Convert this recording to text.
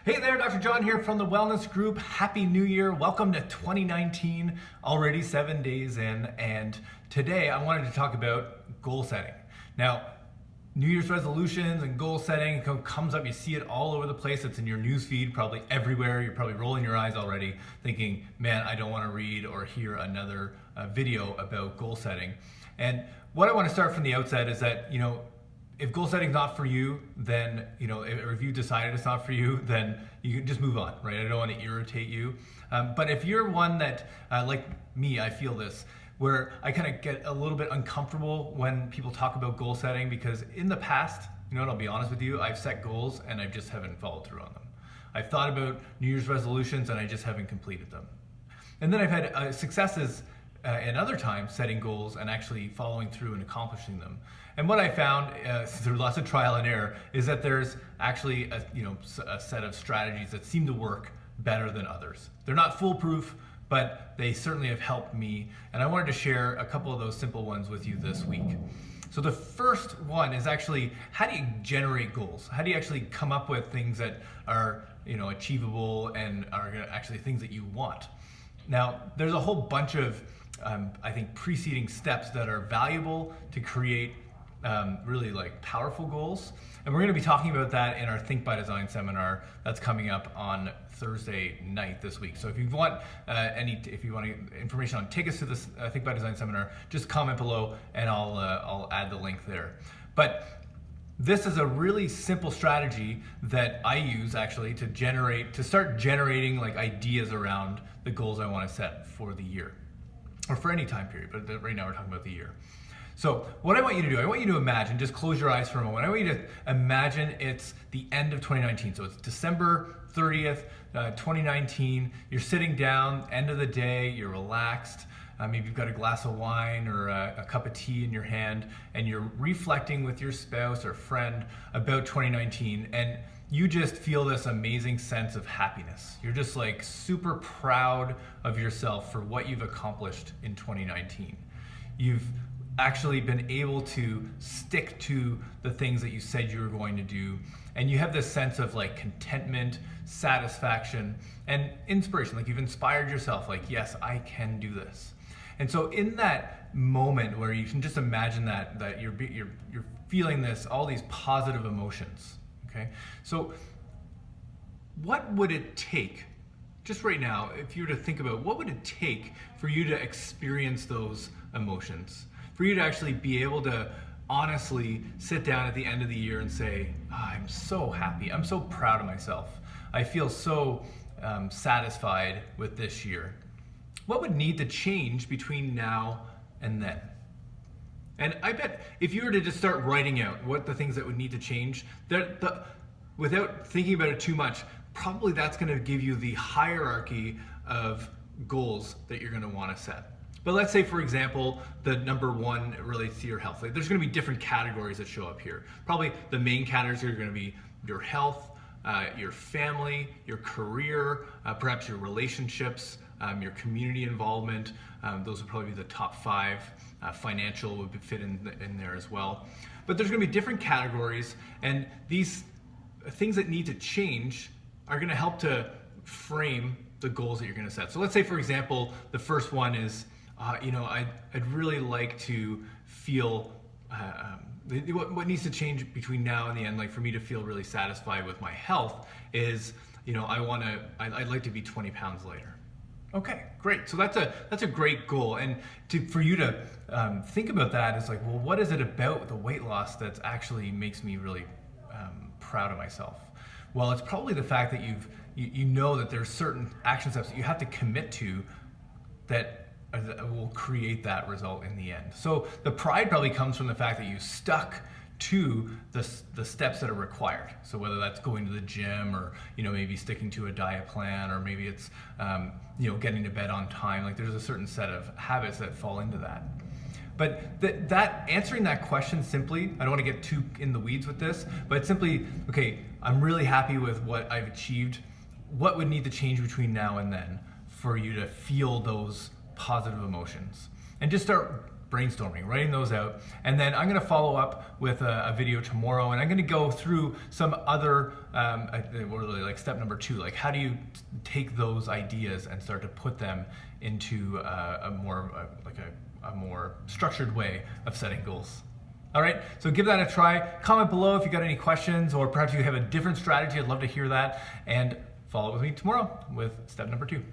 Hey there, Dr. John here from the Wellness Group. Happy New Year. Welcome to 2019, already 7 days in. And today I wanted to talk about goal setting. Now, New Year's resolutions and goal setting comes up. You see it all over the place. It's in your news feed, probably everywhere. You're probably rolling your eyes already thinking, man, I don't want to read or hear another video about goal setting. And what I want to start from the outset is that, if goal setting is not for you, then, if you decided it's not for you, then you can just move on, right? I don't want to irritate you. But if you're one that, like me, I feel this, where I kind of get a little bit uncomfortable when people talk about goal setting, because in the past, and I'll be honest with you, I've set goals and I just haven't followed through on them. I've thought about New Year's resolutions and I just haven't completed them. And then I've had successes in other times setting goals and actually following through and accomplishing them. And what I found through lots of trial and error is that there's actually a set of strategies that seem to work better than others. They're not foolproof, but they certainly have helped me. And I wanted to share a couple of those simple ones with you this week. So the first one is actually, how do you generate goals? How do you actually come up with things that are achievable and are actually things that you want? Now, there's a whole bunch of I think preceding steps that are valuable to create really powerful goals. And we're going to be talking about that in our Think by Design seminar that's coming up on Thursday night this week. So if you want information on tickets to this Think by Design seminar, just comment below and I'll add the link there. But this is a really simple strategy that I use actually to start generating ideas around the goals I want to set for the year, or for any time period, but right now we're talking about the year. So what I want you to do, I want you to imagine, just close your eyes for a moment. I want you to imagine it's the end of 2019. So it's December 30th, 2019. You're sitting down, end of the day, you're relaxed. Maybe you've got a glass of wine or a cup of tea in your hand, and you're reflecting with your spouse or friend about 2019, and you just feel this amazing sense of happiness. You're just super proud of yourself for what you've accomplished in 2019. You've actually been able to stick to the things that you said you were going to do, and you have this sense of contentment, satisfaction, and inspiration. You've inspired yourself, yes, I can do this. And so in that moment where you can just imagine that you're feeling all these positive emotions. Okay, so what would it take, just right now, if you were to think about what would it take for you to experience those emotions, for you to actually be able to honestly sit down at the end of the year and say, I'm so happy, I'm so proud of myself, I feel so satisfied with this year. What would need to change between now and then? And I bet if you were to just start writing out what the things that would need to change, without thinking about it too much, probably that's going to give you the hierarchy of goals that you're going to want to set. But let's say, for example, the number one relates to your health. There's going to be different categories that show up here. Probably the main categories are going to be your health, your family, your career, perhaps your relationships, your community involvement. Those would probably be the top five. Financial would fit in there as well. But there's going to be different categories, and these things that need to change are going to help to frame the goals that you're going to set. So let's say, for example, the first one is, I'd really like to feel, what needs to change between now and the end, for me to feel really satisfied with my health is, I'd like to be 20 pounds lighter. Okay, great. So that's a great goal, and for you to think about that is well, what is it about the weight loss that actually makes me really proud of myself? Well, it's probably the fact that you know that there's certain action steps that you have to commit to that will create that result in the end. So the pride probably comes from the fact that you stuck to the steps that are required. So whether that's going to the gym, or maybe sticking to a diet plan, or maybe it's getting to bed on time. There's a certain set of habits that fall into that. But that answering that question simply, I don't want to get too in the weeds with this, but simply, okay, I'm really happy with what I've achieved. What would need to change between now and then for you to feel those positive emotions? And just start brainstorming, writing those out. And then I'm gonna follow up with a video tomorrow, and I'm gonna go through some other, really like step number 2, like how do you take those ideas and start to put them into a more structured way of setting goals. All right, so give that a try. Comment below if you got any questions, or perhaps you have a different strategy. I'd love to hear that. And follow up with me tomorrow with step number 2.